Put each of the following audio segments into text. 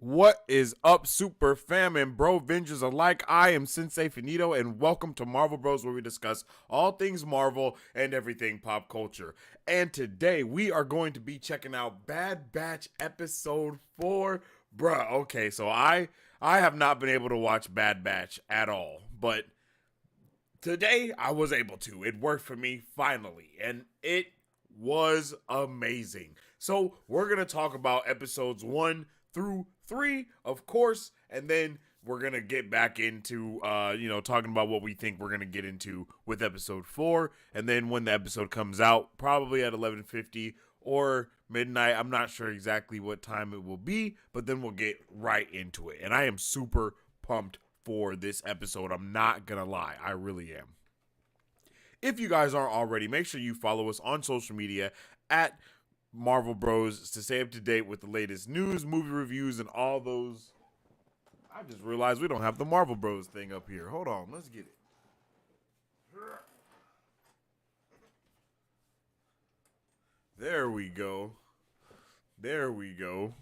What is up, Super Fam and Bro Vengers alike? I am Sensei Finito, and welcome to Marvel Bros, where we discuss all things Marvel and everything pop culture. And today we are going to be checking out Bad Batch Episode 4. Bruh, okay, so I have not been able to watch Bad Batch at all, but today I was able to. It worked for me finally, and it was amazing. So we're going to talk about episodes 1 through 3, of course, and then we're going to get back into talking about what we think we're going to get into with episode 4, and then when the episode comes out, probably at 11:50 or midnight. I'm not sure exactly what time it will be, but then we'll get right into it. And I am super pumped for this episode. I'm not going to lie. I really am. If you guys aren't already, make sure you follow us on social media at Marvel Bros to stay up to date with the latest news, movie reviews, and all those. I just realized we don't have the Marvel Bros thing up here. Hold on, let's get it. There we go. There we go.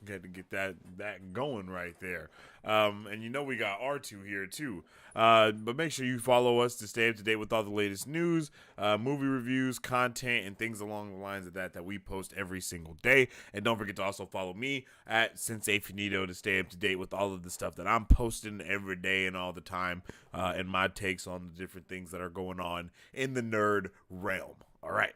Got to get that going right there. And we got R2 here too. But make sure you follow us to stay up to date with all the latest news, movie reviews, content, and things along the lines of that we post every single day. And don't forget to also follow me at Sensei Finito to stay up to date with all of the stuff that I'm posting every day and all the time, and my takes on the different things that are going on in the nerd realm. All right.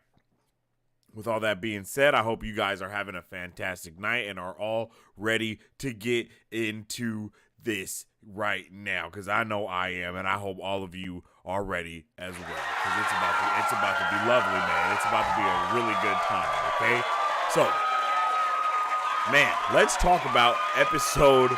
With all that being said, I hope you guys are having a fantastic night and are all ready to get into this right now, because I know I am, and I hope all of you are ready as well, because it's about to be lovely, man. It's about to be a really good time. Okay, so man, let's talk about episodes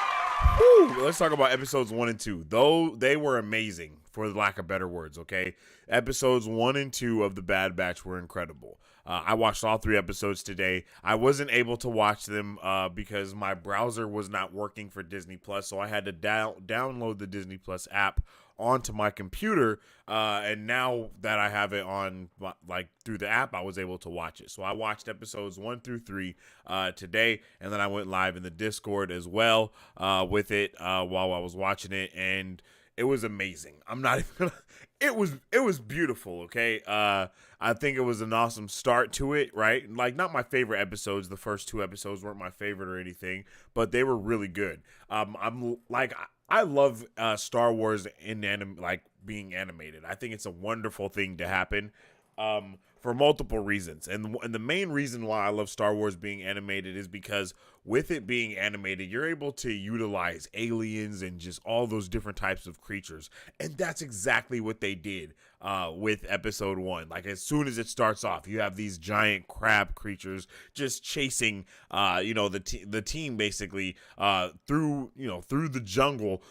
1 and 2. Though they were amazing, for lack of better words. Okay, episodes 1 and 2 of the Bad Batch were incredible. I watched all 3 episodes today. I wasn't able to watch them because my browser was not working for Disney Plus, so I had to download the Disney Plus app onto my computer. And now that I have it on, like, through the app, I was able to watch it. So I watched episodes 1 through 3 today, and then I went live in the Discord as well with it while I was watching it, and it was amazing. I'm not even gonna. It was beautiful. Okay. I think it was an awesome start to it. Right. Like, not my favorite episodes. The first 2 episodes weren't my favorite or anything, but they were really good. I'm like, I love Star Wars like being animated. I think it's a wonderful thing to happen. For multiple reasons. And the main reason why I love Star Wars being animated is because with it being animated, you're able to utilize aliens and just all those different types of creatures. And that's exactly what they did with episode 1. Like, as soon as it starts off, you have these giant crab creatures just chasing the team basically through the jungle.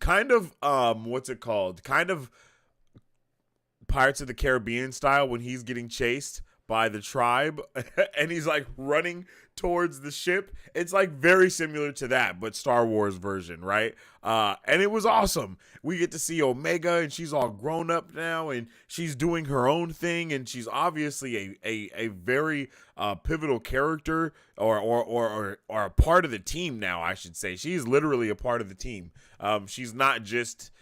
Kind of what's it called? Kind of Pirates of the Caribbean style, when he's getting chased by the tribe and he's like running towards the ship. It's like very similar to that, but Star Wars version, right? And it was awesome. We get to see Omega, and she's all grown up now, and she's doing her own thing, and she's obviously a very pivotal character, or a part of the team now, I should say. She's literally a part of the team. She's not just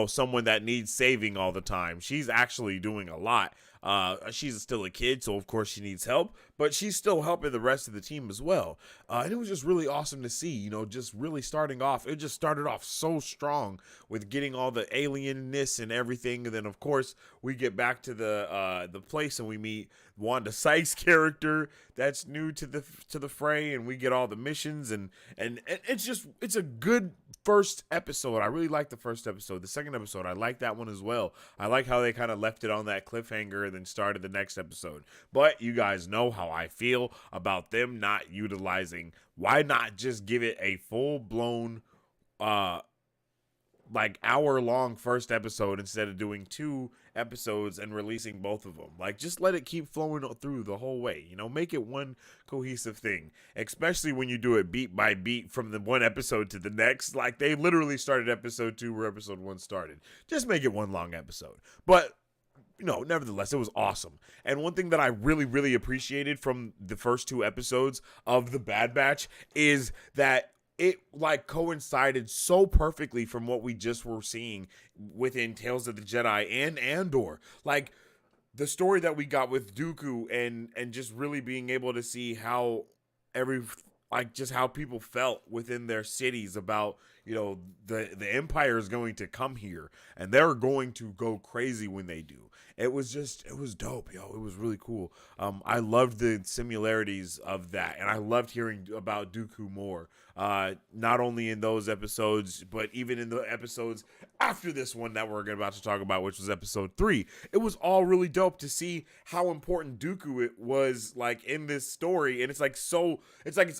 someone that needs saving all the time. She's actually doing a lot. She's still a kid, so of course she needs help, but she's still helping the rest of the team as well. And it was just really awesome to see, just really starting off. It just started off so strong with getting all the alienness and everything. And then, of course, we get back to the place, and we meet Wanda Sykes' character that's new to the fray, and we get all the missions, and it's a good first episode. I really like the first episode. The second episode, I like that one as well. I like how they kind of left it on that cliffhanger and then started the next episode. But you guys know how I feel about them not utilizing. Why not just give it a full-blown like hour-long first episode instead of doing 2 episodes and releasing both of them? Like, just let it keep flowing through the whole way. Make it one cohesive thing, especially when you do it beat by beat from the one episode to the next. Like, they literally started episode 2 where episode 1 started. Just make it one long episode. But nevertheless, it was awesome. And one thing that I really, really appreciated from the first 2 episodes of The Bad Batch is that it like coincided so perfectly from what we just were seeing within Tales of the Jedi and Andor. Like the story that we got with Dooku and just really being able to see how every like just how people felt within their cities about the empire is going to come here and they're going to go crazy when they do. It was dope, yo. It was really cool. I loved the similarities of that, and I loved hearing about Dooku more. Not only in those episodes, but even in the episodes after this one that we're about to talk about, which was episode 3. It was all really dope to see how important Dooku it was like in this story, and it's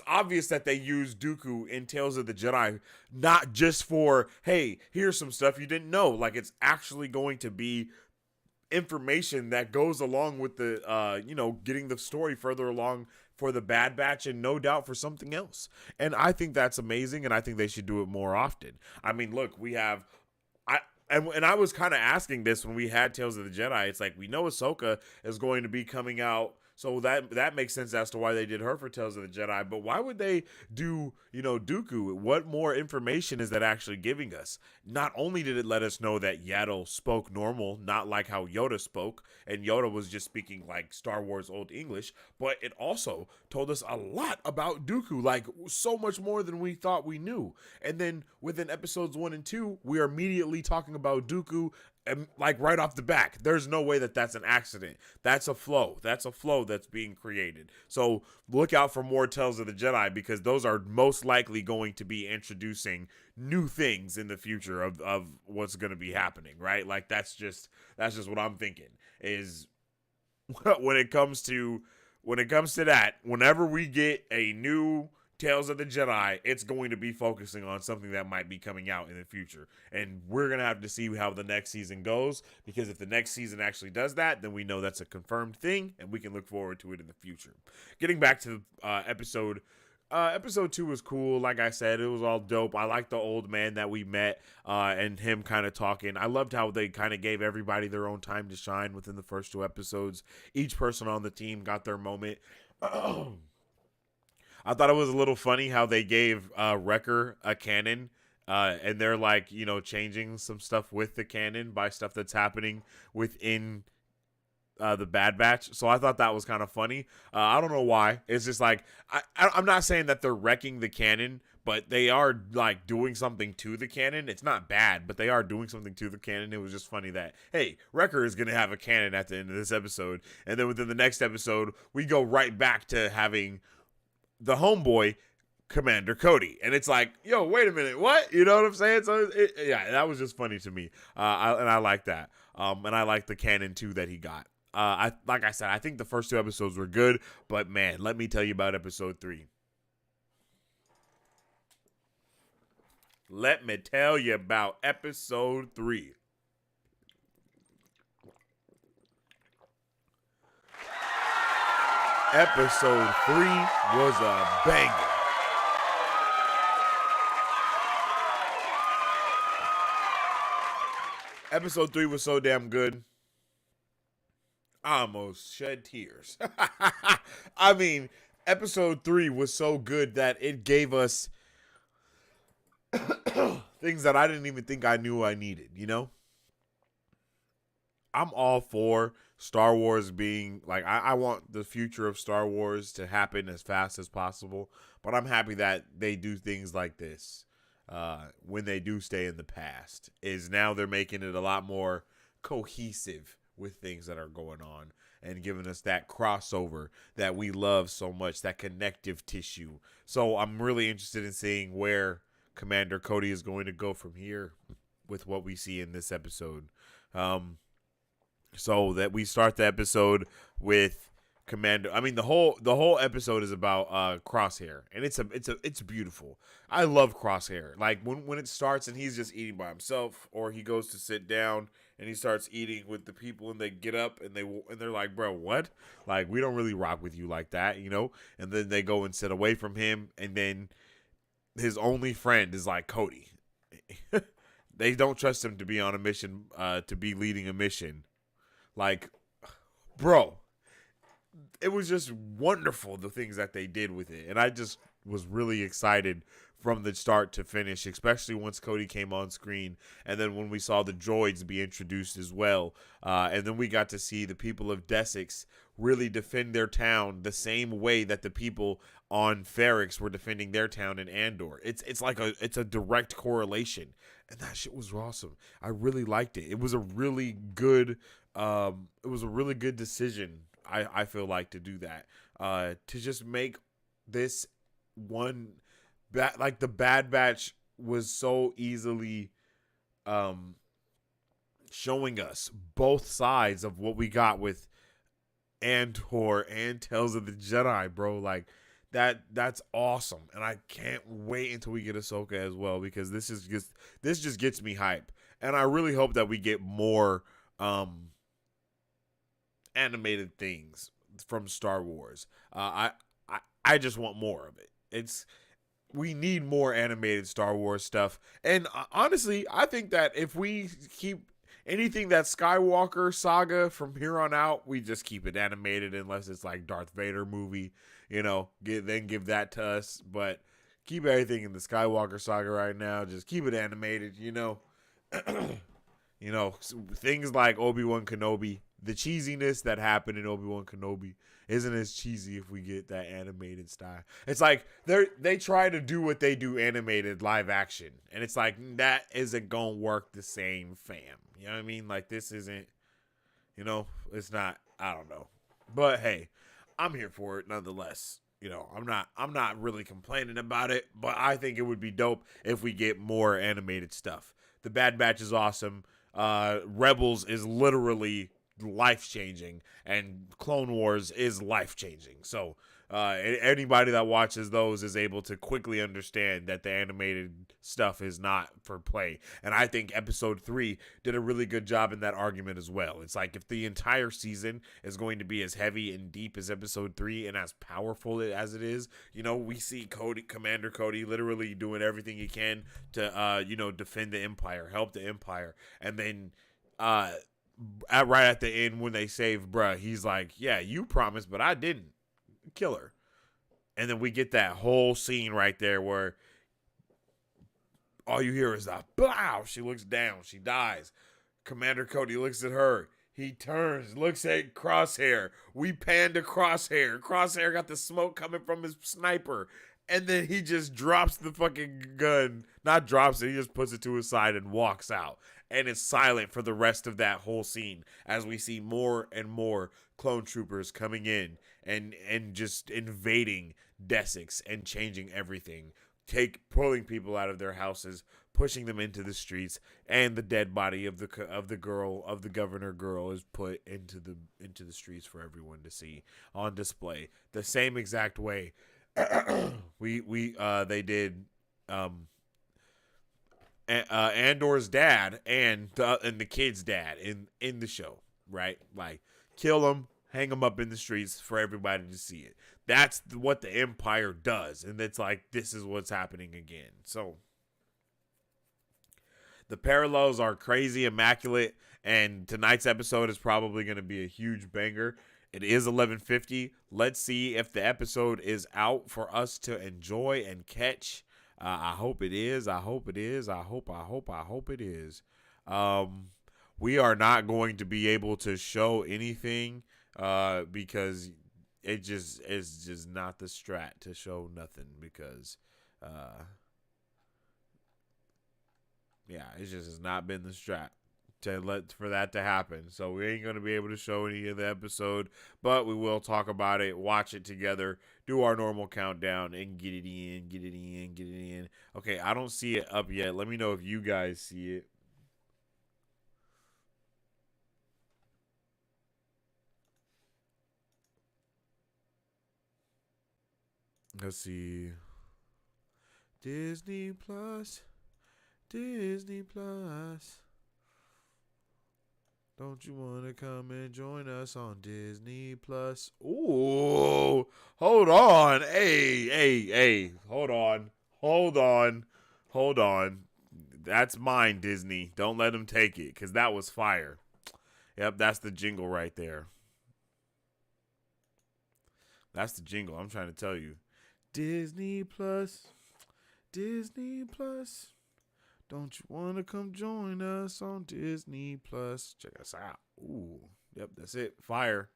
obvious that they used Dooku in Tales of the Jedi, not just for, hey, here's some stuff you didn't know. Like it's actually going to be information that goes along with the getting the story further along for the Bad Batch, and no doubt for something else. And I think that's amazing, and I think they should do it more often. I mean, look, we have and I was kind of asking this when we had Tales of the Jedi. It's like we know Ahsoka is going to be coming out, so that makes sense as to why they did her for Tales of the Jedi. But why would they do, Dooku? What more information is that actually giving us? Not only did it let us know that Yaddle spoke normal, not like how Yoda spoke, and Yoda was just speaking like Star Wars Old English, but it also told us a lot about Dooku, like so much more than we thought we knew. And then within episodes 1 and 2, we are immediately talking about Dooku, and like right off the back. There's no way that that's an accident. That's a flow. That's a flow that's being created. So look out for more Tales of the Jedi, because those are most likely going to be introducing new things in the future of what's going to be happening, right? Like that's just what I'm thinking is when it comes to that, whenever we get a new Tales of the Jedi, it's going to be focusing on something that might be coming out in the future. And we're going to have to see how the next season goes, because if the next season actually does that, then we know that's a confirmed thing and we can look forward to it in the future. Getting back to episode 2 was cool. Like I said, it was all dope. I like the old man that we met and him kind of talking. I loved how they kind of gave everybody their own time to shine within the first 2 episodes. Each person on the team got their moment. I thought it was a little funny how they gave Wrecker a cannon, and they're like, changing some stuff with the cannon by stuff that's happening within the Bad Batch. So I thought that was kind of funny. I don't know why. It's just like, I'm not saying that they're wrecking the cannon, but they are like doing something to the cannon. It's not bad, but they are doing something to the cannon. It was just funny that, hey, Wrecker is going to have a cannon at the end of this episode. And then within the next episode, we go right back to having the homeboy Commander Cody, and it's like, yo, wait a minute, what? You know what I'm saying? So yeah, that was just funny to me. I like that. And I like the canon too that he got. Like I said, I think the first 2 episodes were good, but man, let me tell you about episode 3. Let me tell you about episode 3. Episode 3 was a banger. Episode 3 was so damn good, I almost shed tears. I mean, episode 3 was so good that it gave us things that I didn't even think I knew I needed, I'm all for Star Wars being like, I want the future of Star Wars to happen as fast as possible, but I'm happy that they do things like this when they do stay in the past. Is now they're making it a lot more cohesive with things that are going on and giving us that crossover that we love so much, that connective tissue. So I'm really interested in seeing where Commander Cody is going to go from here with what we see in this episode. So that we start the episode with Commander. I mean, the whole episode is about Crosshair, and it's beautiful. I love Crosshair. Like when it starts and he's just eating by himself, or he goes to sit down and he starts eating with the people, and they get up and they're like, bro, what? Like, we don't really rock with you like that, And then they go and sit away from him, and then his only friend is like Cody. They don't trust him to be on a mission, to be leading a mission. Like, bro, it was just wonderful, the things that they did with it. And I just was really excited from the start to finish, especially once Cody came on screen. And then when we saw the droids be introduced as well. And then we got to see the people of Desix really defend their town the same way that the people on Ferrix were defending their town in Andor. It's like it's a direct correlation. And that shit was awesome. I really liked it. It was a really good decision, I feel like, to do that. To just make this one like the Bad Batch was so easily showing us both sides of what we got with Andor and Tales of the Jedi, bro. Like that's awesome. And I can't wait until we get Ahsoka as well, because this just gets me hype. And I really hope that we get more animated things from Star Wars. I just want more of it. We need more animated Star Wars stuff. And honestly, I think that if we keep anything that Skywalker saga from here on out, we just keep it animated, unless it's like Darth Vader movie, then give that to us. But keep everything in the Skywalker saga right now. Just keep it animated, things like Obi-Wan Kenobi, the cheesiness that happened in Obi-Wan Kenobi isn't as cheesy if we get that animated style. It's like they try to do what they do animated live action, and it's like that isn't gonna work the same, fam. You know what I mean? Like this isn't, it's not. I don't know, but hey, I'm here for it nonetheless. I'm not really complaining about it, but I think it would be dope if we get more animated stuff. The Bad Batch is awesome. Rebels is literally life-changing, and Clone Wars is life-changing. So anybody that watches those is able to quickly understand that the animated stuff is not for play. And I think episode 3 did a really good job in that argument as well. It's like, if the entire season is going to be as heavy and deep as episode 3 and as powerful as it is, we see Commander Cody literally doing everything he can to defend the Empire, help the Empire. And then right at the end, when they save bruh, he's like, yeah, you promised, but I didn't kill her. And then we get that whole scene right there where all you hear is a blow. She looks down. She dies. Commander Cody looks at her. He turns, looks at Crosshair. We pan to Crosshair. Crosshair got the smoke coming from his sniper. And then he just drops the fucking gun. Not drops it, he just puts it to his side and walks out. And it's silent for the rest of that whole scene as we see more and more clone troopers coming in and just invading Desix and changing everything. Pulling people out of their houses, pushing them into the streets, and the dead body of the governor girl is put into the streets for everyone to see on display. The same exact way they did Andor's dad and the kid's dad in the show, right? Like, kill them, hang them up in the streets for everybody to see it. That's what the Empire does, and it's like, this is what's happening again. So the parallels are crazy, immaculate, and tonight's episode is probably going to be a huge banger. It is 11:50. Let's see if the episode is out for us to enjoy and catch. I hope it is. I hope it is. I hope it is. We are not going to be able to show anything because it's just not the strat to show nothing, because it just has not been the strat for that to happen. So we ain't going to be able to show any of the episode, but we will talk about it, watch it together, do our normal countdown, and get it in. Okay, I don't see it up yet. Let me know if you guys see it. Let's see. Disney Plus. Don't you want to come and join us on Disney Plus? Ooh, hold on. Hey. Hold on. That's mine, Disney. Don't let them take it, because that was fire. Yep, that's the jingle right there. That's the jingle I'm trying to tell you. Disney Plus. Disney Plus. Don't you want to come join us on Disney Plus? Check us out. Ooh, yep, that's it. Fire.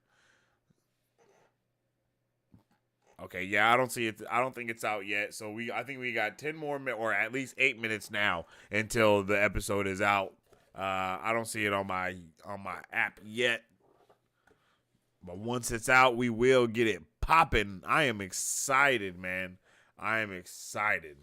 Okay, yeah, I don't see it. I don't think it's out yet. So I think we got 10 more minutes, or at least 8 minutes now until the episode is out. I don't see it on my app yet, but once it's out, we will get it popping. I am excited, man. I am excited.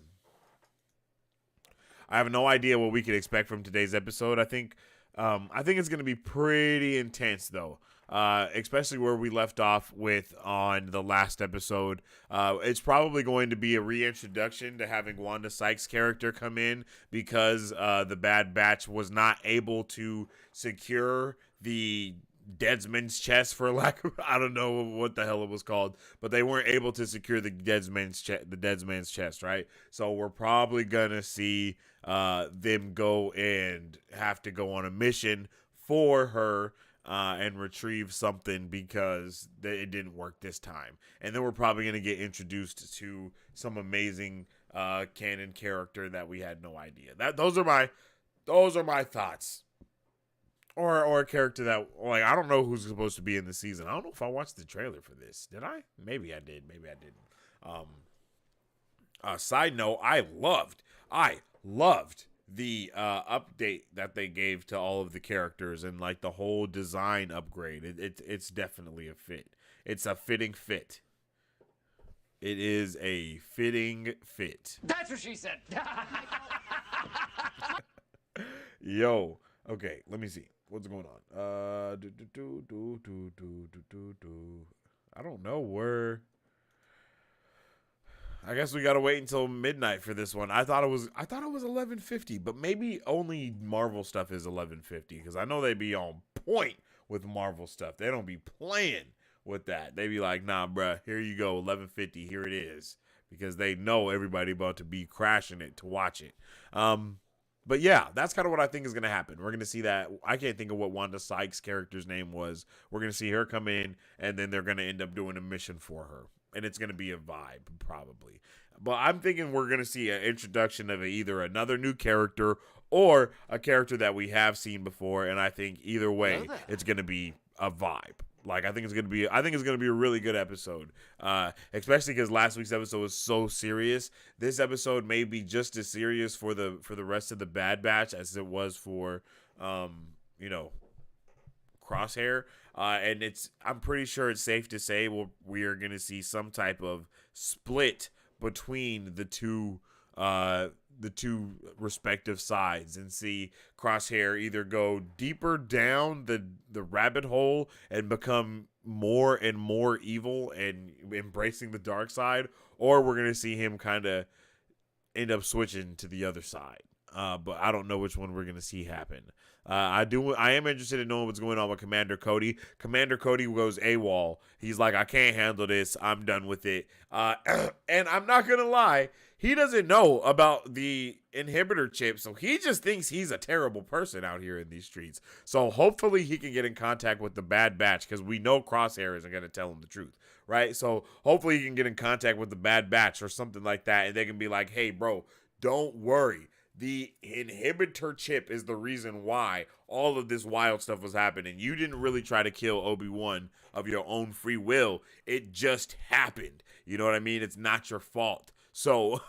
I have no idea what we could expect from today's episode. I think it's going to be pretty intense, though. Especially where we left off with on the last episode. It's probably going to be a reintroduction to having Wanda Sykes' character come in because the Bad Batch was not able to secure the Deadman's chest, for lack of, I don't know what the hell it was called, but they weren't able to secure the Deadman's chest, right? So we're probably gonna see them go and have to go on a mission for her and retrieve something because it didn't work this time. And then we're probably going to get introduced to some amazing canon character that we had no idea. Those are my thoughts. Or a character that, like, I don't know who's supposed to be in the season. I don't know if I watched the trailer for this. Did I? Maybe I did. Maybe I didn't. Side note, I loved the update that they gave to all of the characters and like the whole design upgrade. It's definitely a fit. It's a fitting fit. It is a fitting fit. That's what she said. Yo, okay, let me see what's going on. I don't know where. I guess we gotta wait until midnight for this one. I thought it was 11:50, but maybe only Marvel stuff is 11:50 because I know they be on point with Marvel stuff. They don't be playing with that. They be like, nah, bruh, here you go, 11:50, here it is, because they know everybody about to be crashing it to watch it. But yeah, that's kind of what I think is going to happen. We're going to see that. I can't think of what Wanda Sykes' character's name was. We're going to see her come in, and then they're going to end up doing a mission for her. And it's going to be a vibe, probably. But I'm thinking we're going to see an introduction of either another new character or a character that we have seen before. And I think either way, it's going to be a vibe. Like, I think it's going to be a really good episode. Especially because last week's episode was so serious. This episode may be just as serious for the rest of the Bad Batch as it was for, Crosshair. And I'm pretty sure it's safe to say we are going to see some type of split between the two respective sides and see Crosshair either go deeper down the rabbit hole and become more and more evil and embracing the dark side, or we're going to see him kind of end up switching to the other side. But I don't know which one we're going to see happen. I am interested in knowing what's going on with Commander Cody. Commander Cody goes AWOL. He's like, I can't handle this. I'm done with it. And I'm not going to lie. He doesn't know about the inhibitor chip, so he just thinks he's a terrible person out here in these streets. So hopefully he can get in contact with the Bad Batch, because we know Crosshair isn't going to tell him the truth, right? So hopefully he can get in contact with the Bad Batch or something like that, and they can be like, hey, bro, don't worry. The inhibitor chip is the reason why all of this wild stuff was happening. You didn't really try to kill Obi-Wan of your own free will. It just happened. You know what I mean? It's not your fault. So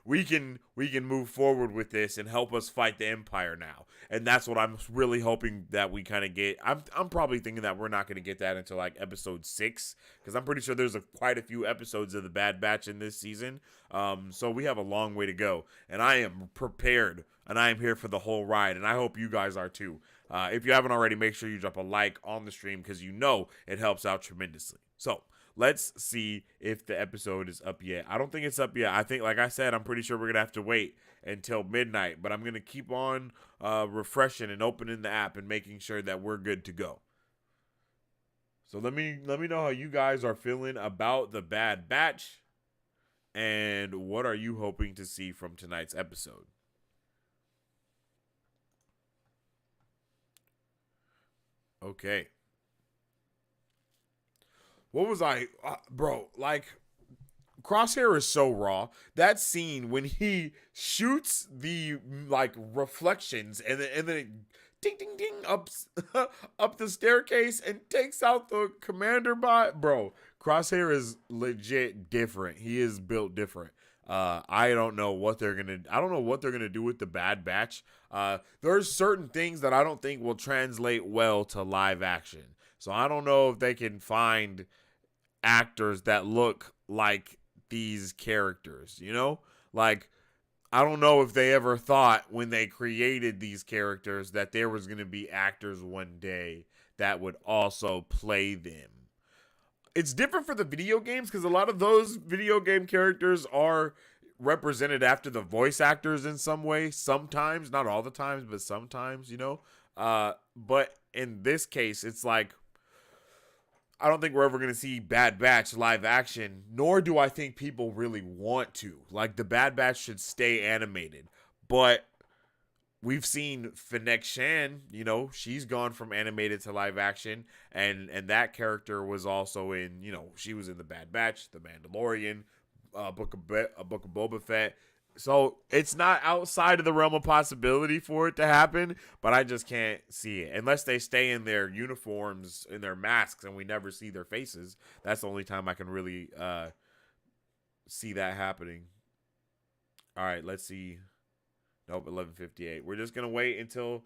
we can move forward with this and help us fight the Empire now. And that's what I'm really hoping that we kind of get. I'm probably thinking that we're not going to get that until like episode 6, because I'm pretty sure there's quite a few episodes of the Bad Batch in this season. So we have a long way to go. And I am prepared, and I am here for the whole ride. And I hope you guys are too. If you haven't already, make sure you drop a like on the stream, because you know it helps out tremendously. So let's see if the episode is up yet. I don't think it's up yet. I think, like I said, I'm pretty sure we're going to have to wait until midnight. But I'm going to keep on refreshing and opening the app and making sure that we're good to go. So let me know how you guys are feeling about the Bad Batch. And what are you hoping to see from tonight's episode? Okay. What was bro, like, Crosshair is so raw. That scene when he shoots the like reflections and then it ding ding ding up up the staircase and takes out the commander bot, bro. Crosshair is legit different. He is built different. I don't know what they're gonna do with the Bad Batch. There's certain things that I don't think will translate well to live action. So I don't know if they can find actors that look like these characters, you know? Like, I don't know if they ever thought when they created these characters that there was going to be actors one day that would also play them. It's different for the video games because a lot of those video game characters are represented after the voice actors in some way. Sometimes, not all the times, but sometimes, you know? But in this case, it's like, I don't think we're ever going to see Bad Batch live action, nor do I think people really want to. Like, the Bad Batch should stay animated. But we've seen Fennec Shan, you know, she's gone from animated to live action. And that character was also in, you know, she was in the Bad Batch, The Mandalorian, Book of Boba Fett. So it's not outside of the realm of possibility for it to happen, but I just can't see it. Unless they stay in their uniforms, in their masks, and we never see their faces. That's the only time I can really see that happening. All right, let's see. Nope, 11:58. We're just gonna wait until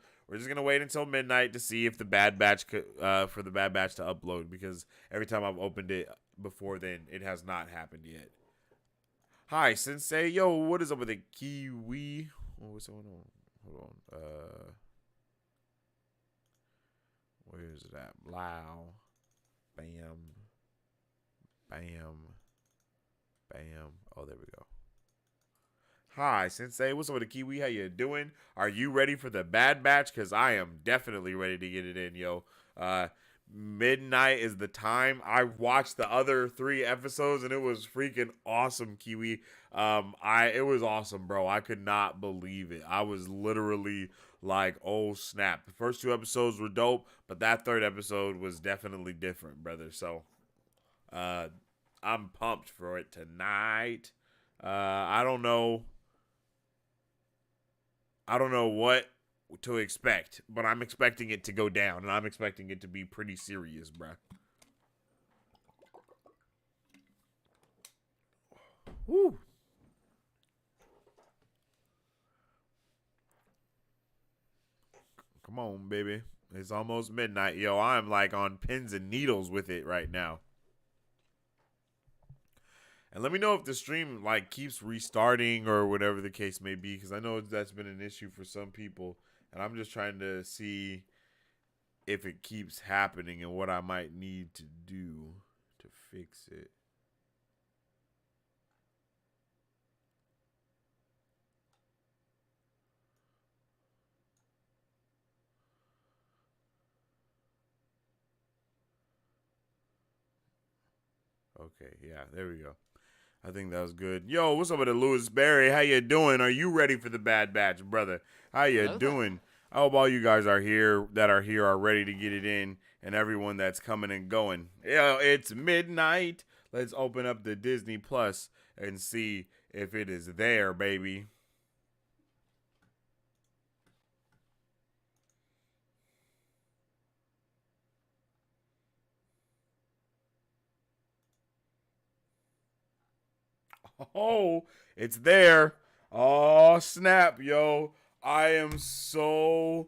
midnight to see if the Bad Batch for the Bad Batch to upload, because every time I've opened it before then, it has not happened yet. Hi, Sensei. Yo, what is up with the Kiwi? Oh, what's going on? Hold on. Where is that? Wow. Bam. Bam. Bam. Oh, there we go. Hi, Sensei. What's up with the Kiwi? How you doing? Are you ready for the Bad Batch? Because I am definitely ready to get it in, yo. Midnight is the time. I watched the other 3 episodes and it was freaking awesome, Kiwi. It was awesome, bro. I could not believe it. I was literally like, oh snap. The first 2 episodes were dope, but that 3rd episode was definitely different, brother. So I'm pumped for it tonight. I don't know what to expect, but I'm expecting it to go down, and I'm expecting it to be pretty serious, bruh. Woo. Come on, baby. It's almost midnight. Yo, I'm like on pins and needles with it right now. And let me know if the stream like keeps restarting or whatever the case may be, because I know that's been an issue for some people. And I'm just trying to see if it keeps happening and what I might need to do to fix it. Okay, yeah, there we go. I think that was good. Yo, what's up with the Louis Berry? How you doing? Are you ready for the Bad Batch, brother? How you doing? I hope all you guys are here are ready to get it in, and everyone that's coming and going. Yeah, it's midnight. Let's open up the Disney Plus and see if it is there, baby. Oh, it's there. Oh, snap, yo. I am so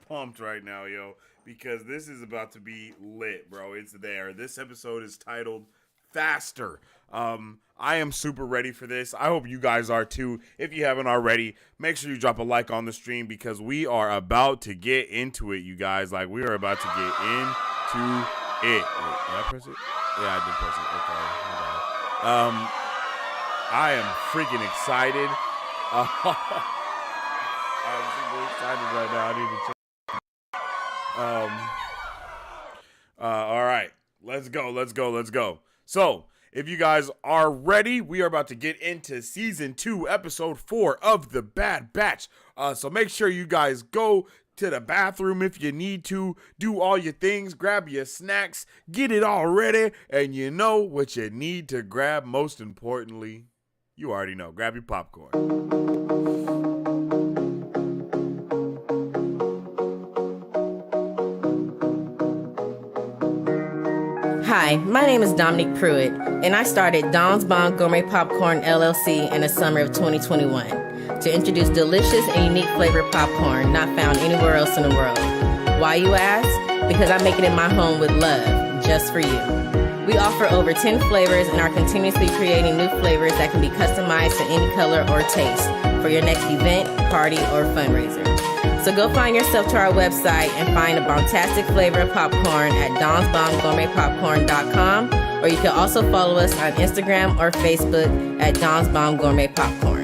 pumped right now, yo, because this is about to be lit, bro. It's there. This episode is titled Faster. I am super ready for this. I hope you guys are too. If you haven't already, make sure you drop a like on the stream, because we are about to get into it, you guys. Like, we are about to get into it. Wait, did I press it? Yeah, I did press it. Okay. I am freaking excited. I'm super excited right now. I need to check. All right. Let's go. So, if you guys are ready, we are about to get into season 2, episode 4 of The Bad Batch. So make sure you guys go to the bathroom if you need to, do all your things, grab your snacks, get it all ready, and you know what you need to grab most importantly. You already know. Grab your popcorn. Hi, my name is Dominique Pruitt, and I started Dom's Bomb Gourmet Popcorn LLC in the summer of 2021 to introduce delicious and unique flavored popcorn not found anywhere else in the world. Why, you ask? Because I make it in my home with love, just for you. We offer over 10 flavors and are continuously creating new flavors that can be customized to any color or taste for your next event, party, or fundraiser. So go find yourself to our website and find a bombastic flavor of popcorn at donsbombgourmetpopcorn.com, or you can also follow us on Instagram or Facebook at Don's Bomb Gourmet Popcorn.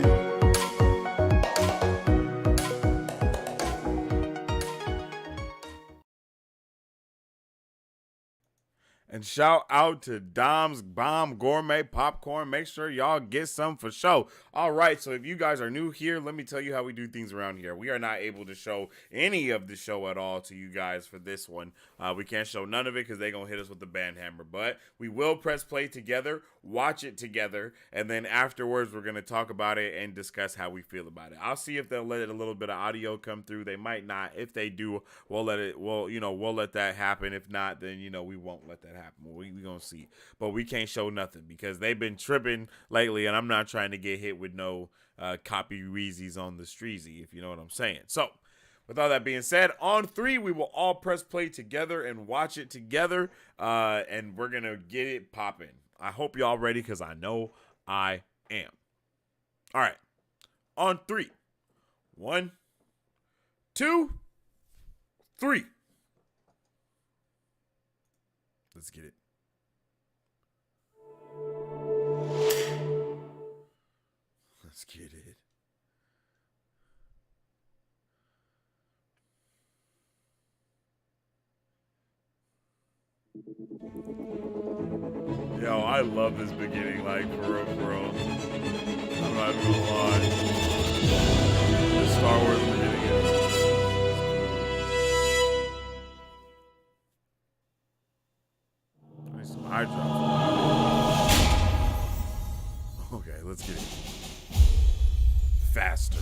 And shout out to Dom's Bomb Gourmet Popcorn. Make sure y'all get some for show. All right, so if you guys are new here, let me tell you how we do things around here. We are not able to show any of the show at all to you guys for this one. We can't show none of it because they're going to hit us with the band hammer. But we will press play together, watch it together, and then afterwards we're going to talk about it and discuss how we feel about it. I'll see if they'll let a little bit of audio come through. They might not. If they do, we'll let that happen. If not, then, we won't let that happen. We gonna see, but we can't show nothing because they've been tripping lately, and I'm not trying to get hit with no copy reezies on the streezy, if you know what I'm saying. So with all that being said, on 3 we will all press play together and watch it together, and we're gonna get it popping. I hope y'all ready because I know I am. All right, on 3, 1, 2, 3. Let's get it. Let's get it. Yo, I love this beginning, like, for real, bro. I'm not even gonna lie. The Star Wars beginning is... I dropped. Okay, let's get it. Faster.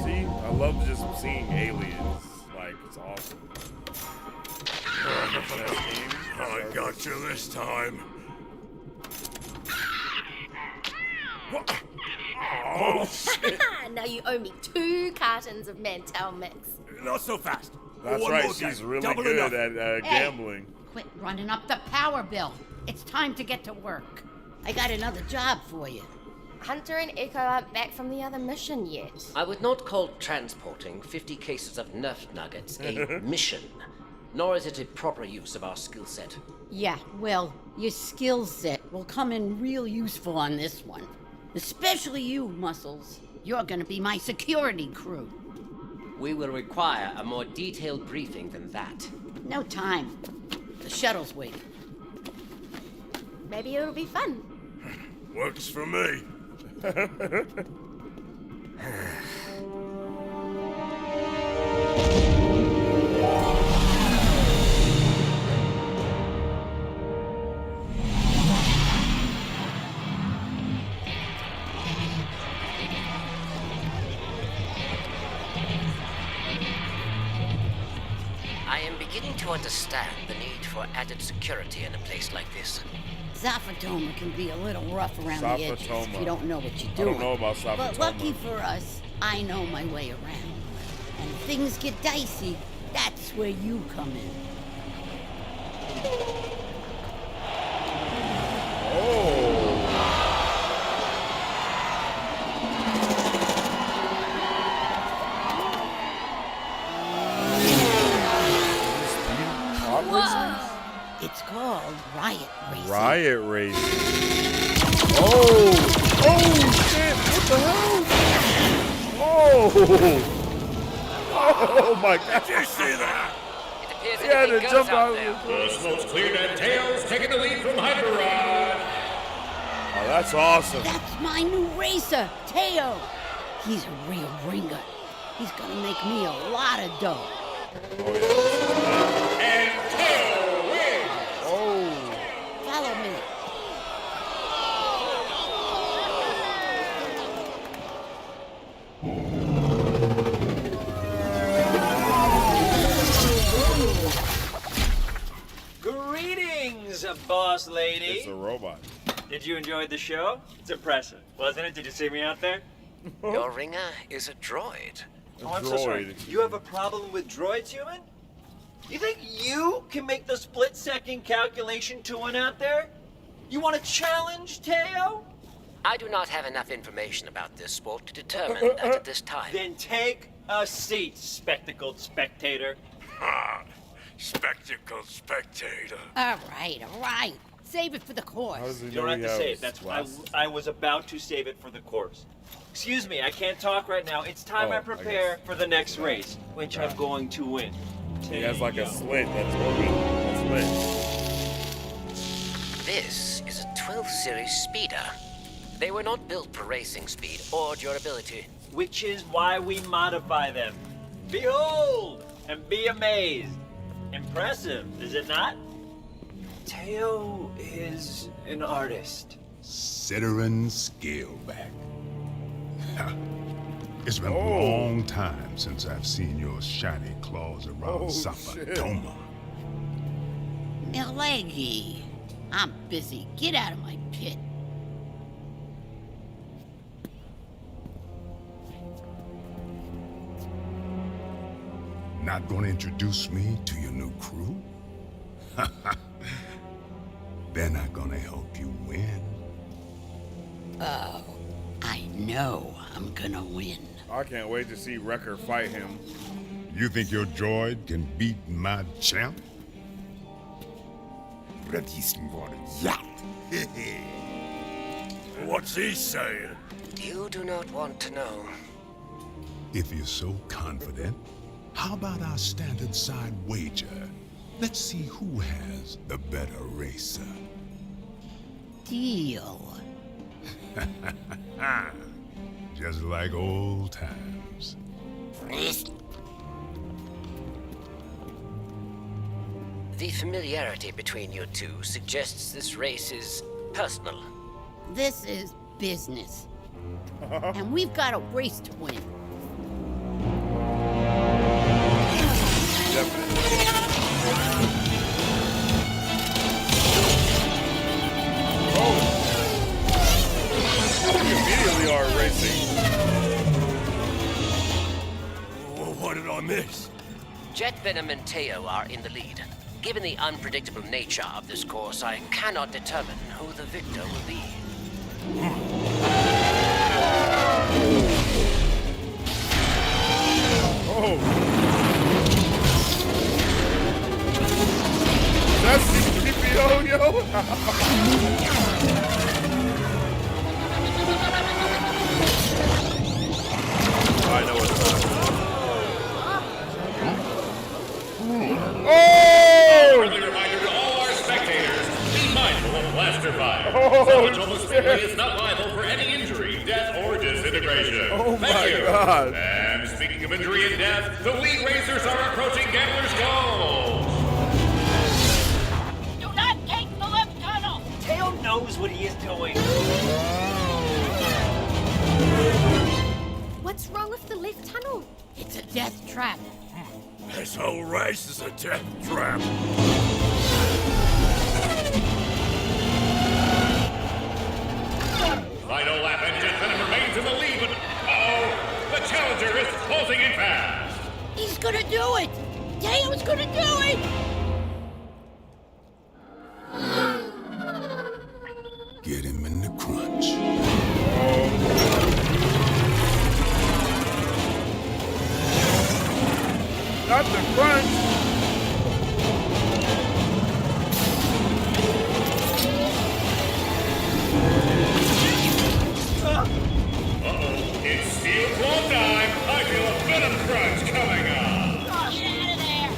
See, I love just seeing aliens. Like, it's awesome. I got you this time. What? Oh, shit. Now you owe me 2 cartons of Mantel Mix. Not so fast. That's One right, more she's game. really Double good enough. at gambling. Quit running up the power bill. It's time to get to work. I got another job for you. Hunter and Echo aren't back from the other mission yet. I would not call transporting 50 cases of Nerf nuggets a mission, nor is it a proper use of our skill set. Yeah, well, your skill set will come in real useful on this one. Especially you, Muscles. You're gonna be my security crew. We will require a more detailed briefing than that. No time. The shuttle's waiting. Maybe it'll be fun. Works for me. I am beginning to understand the need for added security in a place like this. Zaphatoma can be a little rough around the edges if you don't know what you're I doing. don't know about Zaphatoma. But lucky for us, I know my way around. And if things get dicey, that's where you come in. It's called Riot Racing. Riot Racing. Oh! Oh, shit! What the hell? Oh! Oh, my God. Did you see that? It appears He had anything to goes jump out out. there. The smoke's cleared and Tails taking the lead from Hyper Rod. Oh, that's awesome. That's my new racer, Teo. He's a real ringer. He's gonna make me a lot of dough. And Tails wins. Oh. Follow me. Greetings, boss lady. It's a robot. Did you enjoy the show? It's impressive, wasn't it? Did you see me out there? Your ringer is a droid. Oh, I'm so sorry. Droid. You have a problem with droids, human? You think you can make the split-second calculation to one out there? You want to challenge Teo? I do not have enough information about this sport to determine that at this time. Then take a seat, spectacled spectator. Ha! Spectacled spectator. All right. Save it for the course. How does he You don't know have he to has save. That's why glasses? I was about to save it for the course. Excuse me, I can't talk right now. It's time Oh, I I prepare guess. for the next race, which I'm going to win. He has like a Teo. slit that's moving. That's lit. This is a 12 series speeder. They were not built for racing speed or durability. Which is why we modify them. Behold and be amazed. Impressive, is it not? Teo is an artist. Ciderin Scaleback. It's been Oh. a long time since I've seen your shiny claws around Oh, shit. Sapatoma. Milegi, I'm busy. Get out of my pit. Not gonna introduce me to your new crew? They're not gonna help you win. Oh, I know I'm gonna win. I can't wait to see Wrecker fight him. You think your droid can beat my champ? What's he saying? You do not want to know. If you're so confident, how about our standard side wager? Let's see who has the better racer. Deal. Just like old times. The familiarity between you two suggests this race is personal. This is business. And we've got a race to win. We immediately are racing. What did I miss? Jet Venom and Teo are in the lead. Given the unpredictable nature of this course, I cannot determine who the victor will be. Oh. That's CPO, yo. I know what's up. Oh! Friendly reminder to all our spectators, be mindful of blaster fire. Oh, Salvage almost shit. certainly is not liable for any injury, death, or disintegration. Oh Thank my you. God. And speaking of injury and death, the lead racers are approaching Gambler's Goal. Do not take the left tunnel! Teo knows what he is doing. What's wrong with the left tunnel? It's a death trap. This whole race is a death trap. Final lap and Jet Venom remains in the lead, but the challenger is closing in fast. He's gonna do it! Teo's gonna do it! Get him in the crunch. Not the crunch. It's Steel Claw time. I feel a Venom Crunch coming on. Get out of there!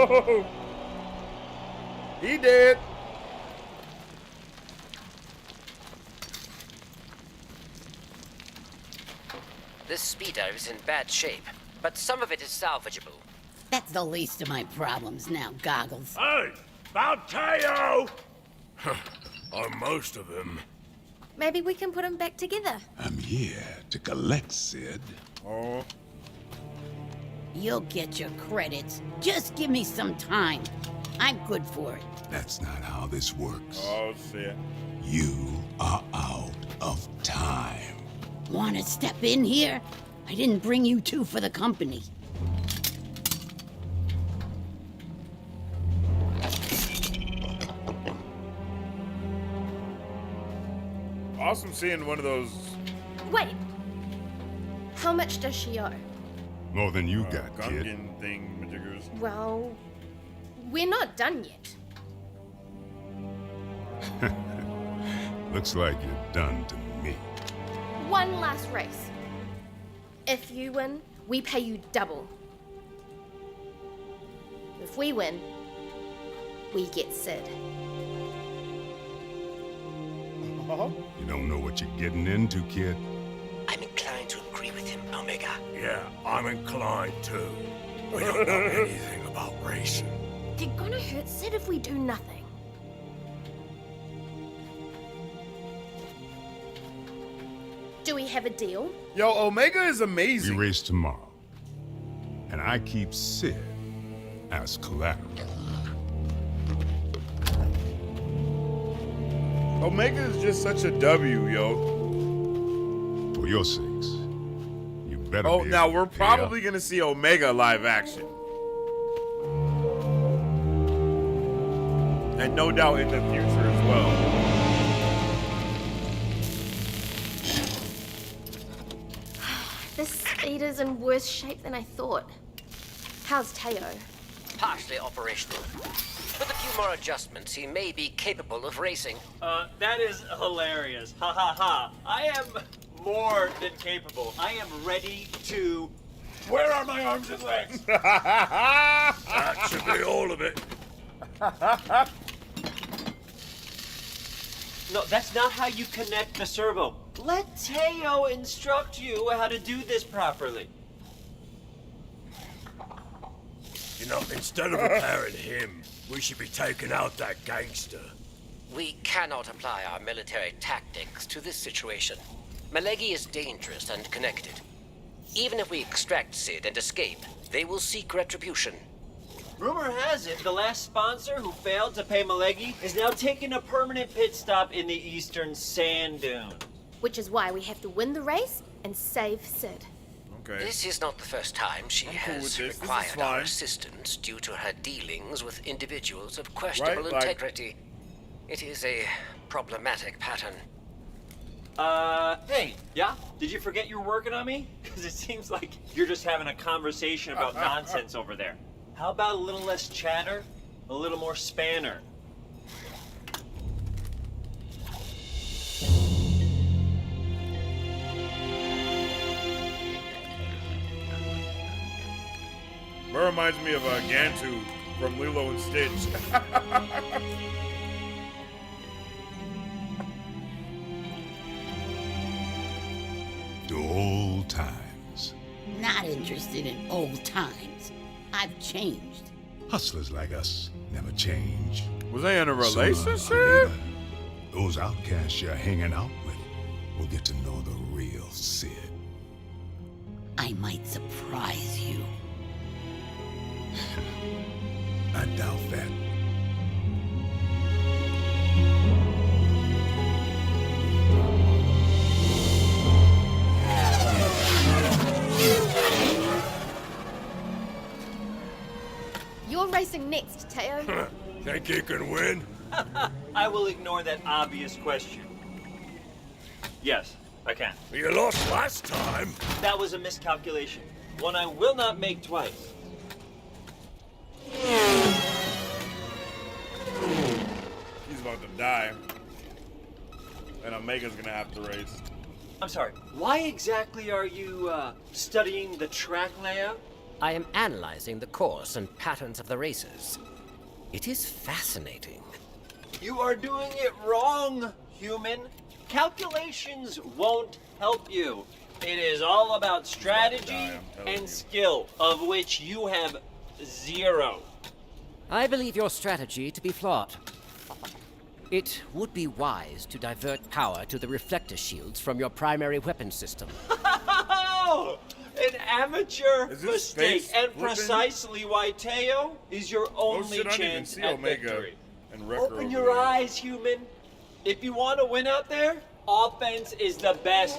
Oh! He did. This speeder is in bad shape, but some of it is salvageable. That's the least of my problems now, Goggles. Hey, about Teo! Or most of him. Maybe we can put them back together. I'm here to collect, Sid. Oh. You'll get your credits. Just give me some time. I'm good for it. That's not how this works. Oh, shit. You are out of time. Want to step in here? I didn't bring you two for the company. Awesome seeing one of those Wait. How much does she owe? More than you got, kid. Gungan thing, majiggers. Well, we're not done yet. Looks like you're done to me. One last race. If you win, we pay you double. If we win, we get Sid. You don't know what you're getting into, kid. I'm inclined to agree with him, Omega. Yeah, I'm inclined to. We don't know anything about racing. They're gonna hurt Sid if we do nothing. Do we have a deal? Yo, Omega is We amazing. race tomorrow. And I keep Sid as collateral. Omega is just such a W, yo. For your sakes, you better Oh, be now able to we're pay probably up. gonna see Omega live action. And no doubt in the future as well. This speeder's in worse shape than I thought. How's Teo? Partially operational. With a few more adjustments, he may be capable of racing. That is hilarious. Ha ha ha. I am more than capable. I am ready to. Where are my arms and legs? That should be all of it. No, that's not how you connect the servo. Let Teo instruct you how to do this properly. You know, instead of repairing him, we should be taking out that gangster. We cannot apply our military tactics to this situation. Malegi is dangerous and connected. Even if we extract Sid and escape, they will seek retribution. Rumor has it the last sponsor who failed to pay Malegi is now taking a permanent pit stop in the eastern sand dune. Which is why we have to win the race and save Sid. Okay. This is not the first time she cool with has this. This is required our fine. assistance due to her dealings with individuals of questionable Right, like- integrity. It is a problematic pattern. Hey, yeah? Did you forget you were working on me? Because it seems like you're just having a conversation about nonsense over there. How about a little less chatter, a little more spanner? That reminds me of Gantu from Lilo and Stitch. To old times. Not interested in old times. I've changed. Hustlers like us never change. Was they in a Sooner or relationship? later, those outcasts you're hanging out with will get to know the real Sid. I might surprise you. I doubt that. You're racing next, Teo. Think you can win? I will ignore that obvious question. Yes, I can. You lost last time. That was a miscalculation. One I will not make twice. He's about to die. And Omega's gonna have to race. I'm sorry, why exactly are you, studying the track layout? I am analyzing the course and patterns of the racers. It is fascinating. You are doing it wrong, human. Calculations won't help you. It is all about strategy and skill, of which you have 0. I believe your strategy to be flawed. It would be wise to divert power to the reflector shields from your primary weapon system. Oh, an amateur Is this mistake, space and flipping? precisely why Teo is your only shit, I didn't even chance see at Omega victory. and Wrecker Open over your there. eyes, human. If you want to win out there, offense is the best.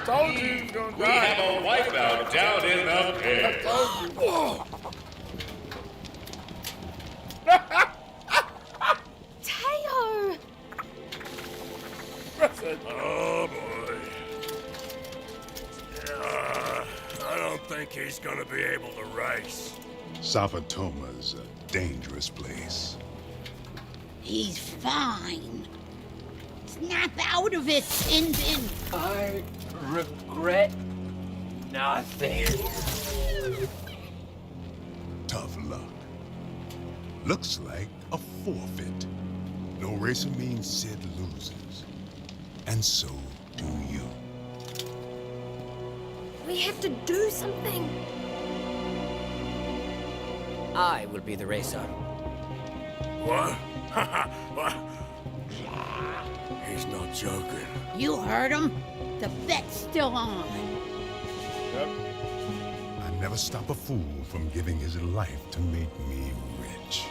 Told you he was gonna We die. have a wipeout down in the pit. Teo! Oh boy. I don't think he's gonna be able to race. Safatoma's a dangerous place. He's fine. Snap out of it, Tin. I regret nothing. Tough luck. Looks like a forfeit. No racer means Sid loses. And so do you. We have to do something. I will be the racer. What? What? He's not joking. You heard him? The bet's still on. Yep. I never stop a fool from giving his life to make me rich.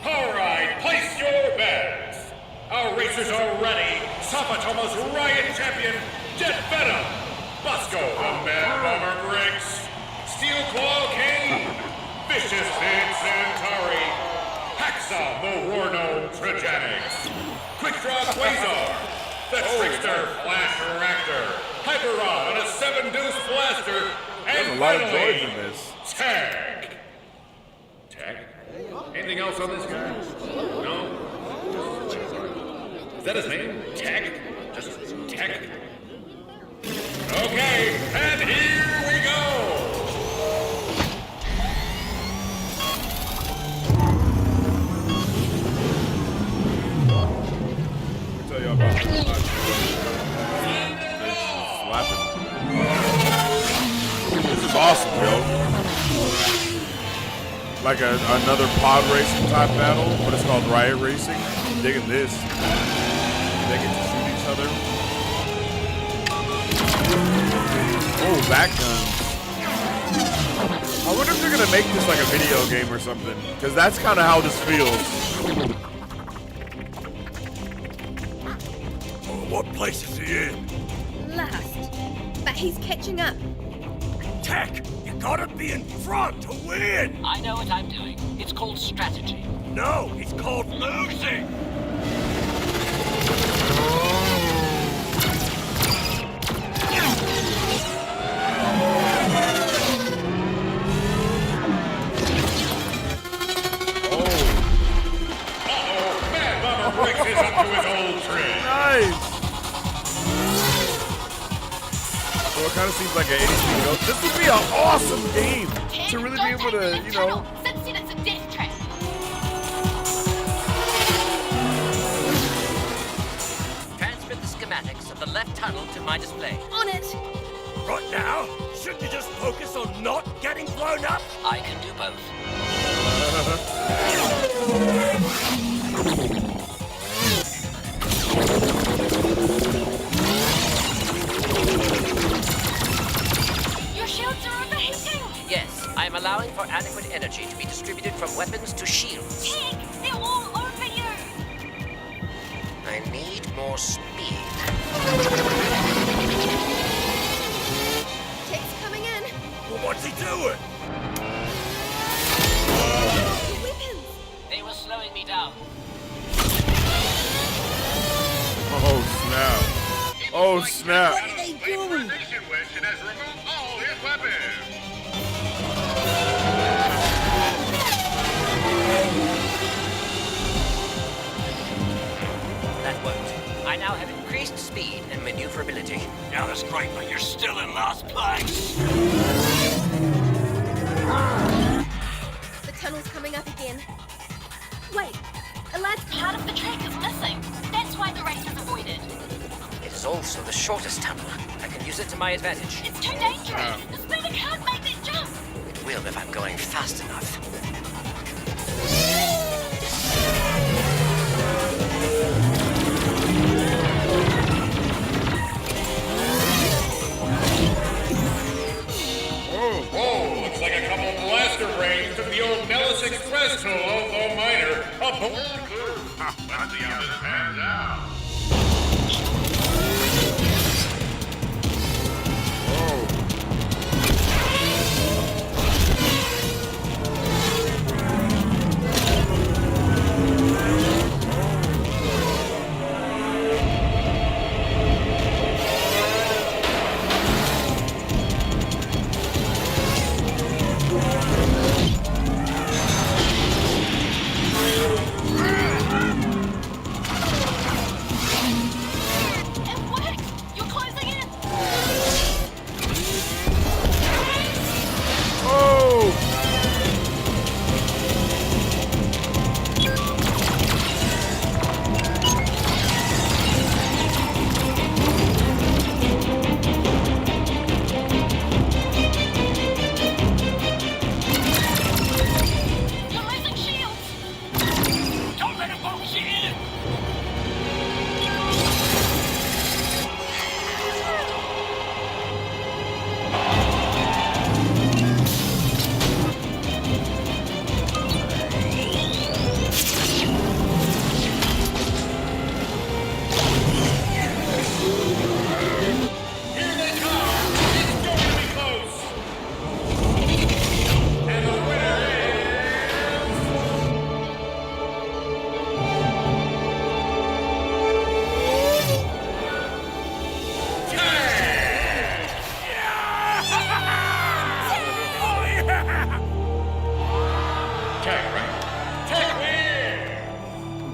All right, place your bets. Our racers are ready. Safatoma's Riot Champion, Jet Venom. Busco, the Mad Bomber Briggs. Steel Claw King. Vicious Pig Centauri. Hacksaw Mororno Trajanics. Quick Draw Quasar. The Trickster Flash Raptor. Hyper Rod and a 7-deuce blaster. There's And a lot of finally, droids in this. Tag. Tag? Anything else on this guy? No? Is that his name? Tag? Just Tag? Okay, and here we go! Let me tell y'all about this. Slapping. This is awesome, yo. Like another pod racing type battle, but it's called Riot Racing. I'm digging this. They get to shoot each other. Oh, back guns. I wonder if they're gonna make this like a video game or something, because that's kind of how this feels. What place is he in? Last. But he's catching up. Tech, you gotta be in front to win! I know what I'm doing. It's called strategy. No, it's called losing! Mad Bomber Briggs is up to his old trick. Nice. So it kind of seems like an anything goes. This would be an awesome game to really be able to, you know. Since it's a death trap. Transmit the schematics of the left tunnel to my display. On it. Right now, shouldn't you just focus on not getting blown up? I can do both. Your shields are overheating. Yes, I am allowing for adequate energy to be distributed from weapons to shields. Pig, they're all over you. I need more speed. Tech's coming in. Well, what's he doing? Your weapons. They were slowing me down. Oh snap! Oh snap! What are they doing? Nation Wish and has removed all his weapons. still in last place. The tunnel's coming up again. Wait, a large part of the track is missing. That's why the race was avoided. It is also the shortest tunnel. I can use it to my advantage. It's too dangerous. The spinner can't make that jump. It will if I'm going fast enough. Whoa, looks like a couple blaster brains took the old Nellis Express to Lothal Minor. A balloon curve. Let's see how this pans out.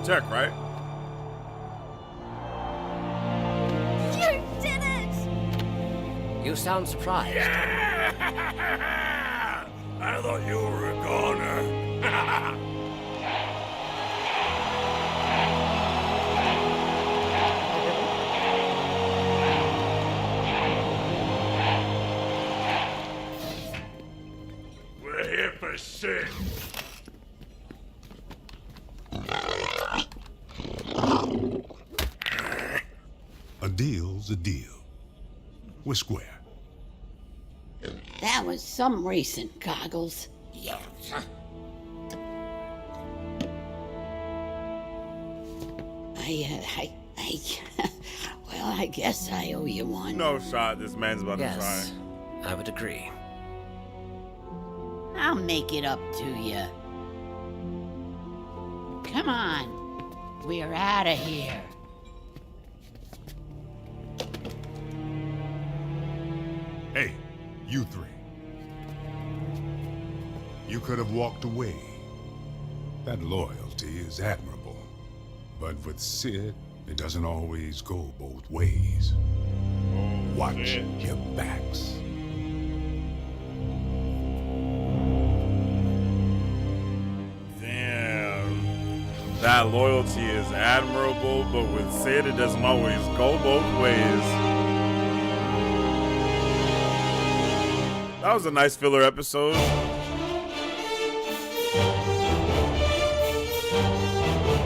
Tech, right? You did it! You sound surprised. I thought you were a goner. We're here for Sid. A deal's a deal. We're square. That was some racing, Goggles. Well, I guess I owe you one. No shot. This man's about to Yes, try. I would agree. I'll make it up to you. Come on. We're out of here. Hey, you three. You could have walked away. That loyalty is admirable. But with Sid, it doesn't always go both ways. Watch your backs. Damn. That loyalty is admirable, but with Sid, it doesn't always go both ways. That was a nice filler episode.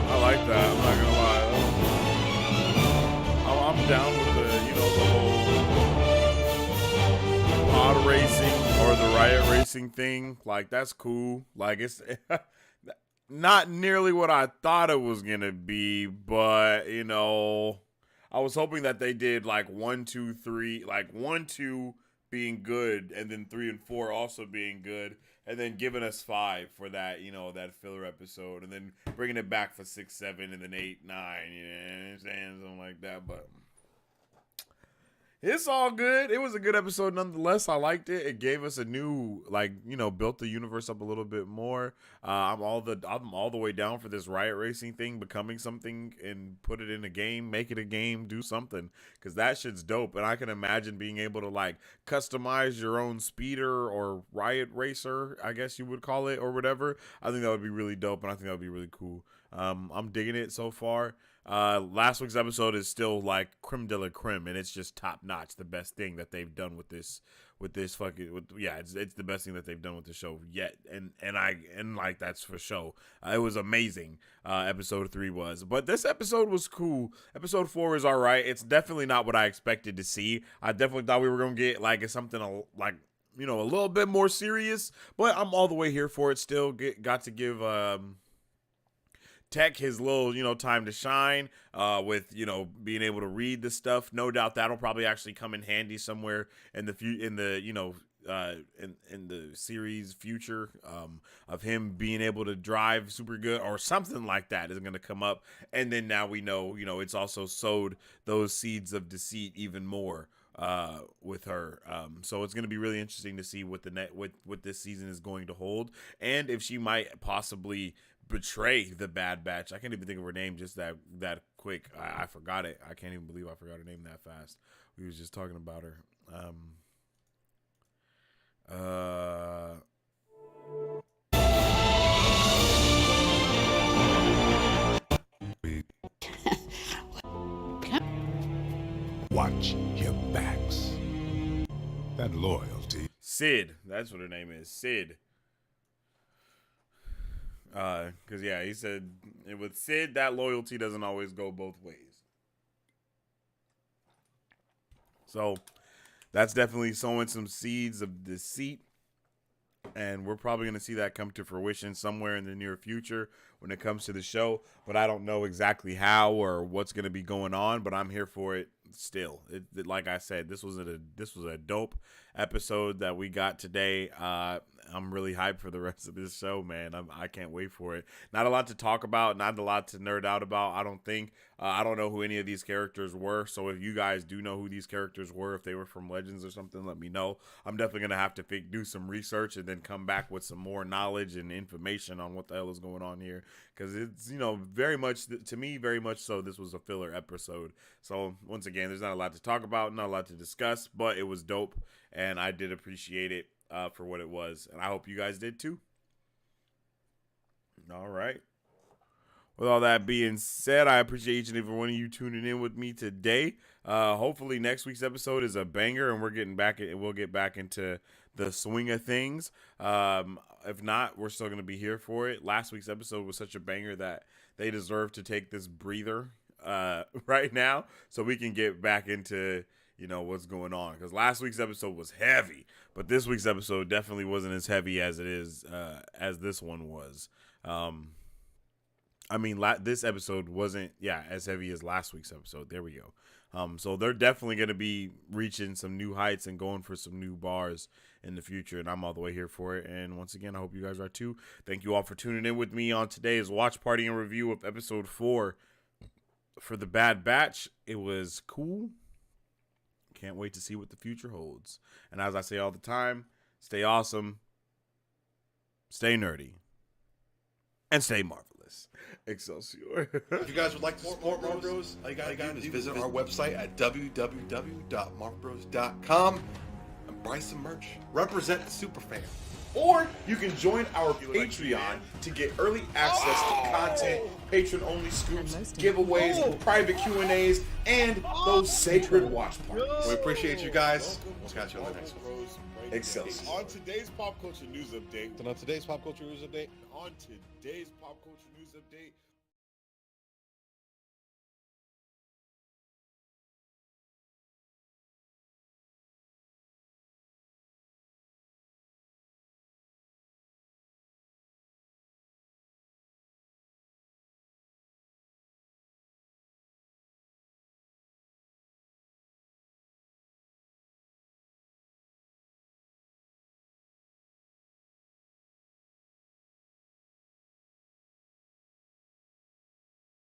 I like that. I'm not gonna lie. I'm down with the whole pod racing or the riot racing thing. Like, that's cool. Like, it's not nearly what I thought it was gonna be, but I was hoping that they did like 1, 2, 3, like 1, 2 being good, and then 3 and 4 also being good, and then giving us 5 for that, that filler episode, and then bringing it back for 6, 7, and then 8, 9, something like that. But It's all good. It was a good episode nonetheless. I liked it. It gave us a new, like, you know, built the universe up a little bit more. I'm all the way down for this riot racing thing becoming something and put it in a game, make it a game, do something, because that shit's dope. And I can imagine being able to like customize your own speeder or riot racer, I guess you would call it, or whatever. I think that would be really dope, and I think that would be really cool. I'm digging it so far. Last week's episode is still like creme de la creme, and it's just top notch. The best thing that they've done with this fucking, it's the best thing that they've done with the show yet. And like, that's for sure. It was amazing. Episode 3 was, but this episode was cool. Episode 4 is all right. It's definitely not what I expected to see. I definitely thought we were going to get like something like, you know, a little bit more serious, but I'm all the way here for it. Still got to give, Tech his little, you know, time to shine with, you know, being able to read the stuff. No doubt that'll probably actually come in handy somewhere in the you know, in the series future, of him being able to drive super good or something like that is going to come up. And then now we know, you know, it's also sowed those seeds of deceit even more with her. So it's going to be really interesting to see what what this season is going to hold, and if she might possibly betray the Bad Batch. I can't even think of her name just that quick. I forgot it. I can't even believe I forgot her name that fast. We was just talking about her. Watch your backs. That loyalty. Sid. That's what her name is. Sid. Because, yeah, he said with Sid, that loyalty doesn't always go both ways. So that's definitely sowing some seeds of deceit. And we're probably going to see that come to fruition somewhere in the near future when it comes to the show. But I don't know exactly how or what's going to be going on. But I'm here for it still. Like I said, this was a dope episode that we got today. I'm really hyped for the rest of this show, man. I can't wait for it. Not a lot to talk about, not a lot to nerd out about, I don't think. I don't know who any of these characters were, so if you guys do know who these characters were, if they were from Legends or something, let me know. I'm definitely going to have to do some research and then come back with some more knowledge and information on what the hell is going on here, because it's, you know, very much, to me, very much so, this was a filler episode. So, once again, there's not a lot to talk about, not a lot to discuss, but it was dope, and I did appreciate it for what it was, and I hope you guys did too. All right. With all that being said, I appreciate each and every one of you tuning in with me today. Hopefully next week's episode is a banger, and we'll get back into the swing of things. If not, we're still going to be here for it. Last week's episode was such a banger that they deserve to take this breather right now, so we can get back into, you know, what's going on, because last week's episode was heavy, but this week's episode definitely wasn't as heavy as it is as this one was. I mean, this episode wasn't, as heavy as last week's episode. There we go. So they're definitely going to be reaching some new heights and going for some new bars in the future, and I'm all the way here for it. And once again, I hope you guys are too. Thank you all for tuning in with me on today's watch party and review of episode 4 for the Bad Batch. It was cool. Can't wait to see what the future holds. And as I say all the time, stay awesome, stay nerdy, and stay marvelous. Excelsior. If you guys would like more Mark Bros, all you gotta do is visit our website at www.markbros.com and buy some merch. Represent the superfan. Or you can join our Patreon to get early access to content, patron-only scoops, giveaways, private Q&As, and those sacred watch parties. We appreciate you guys. We'll catch you on the next one. Excelsior. On today's pop culture news update.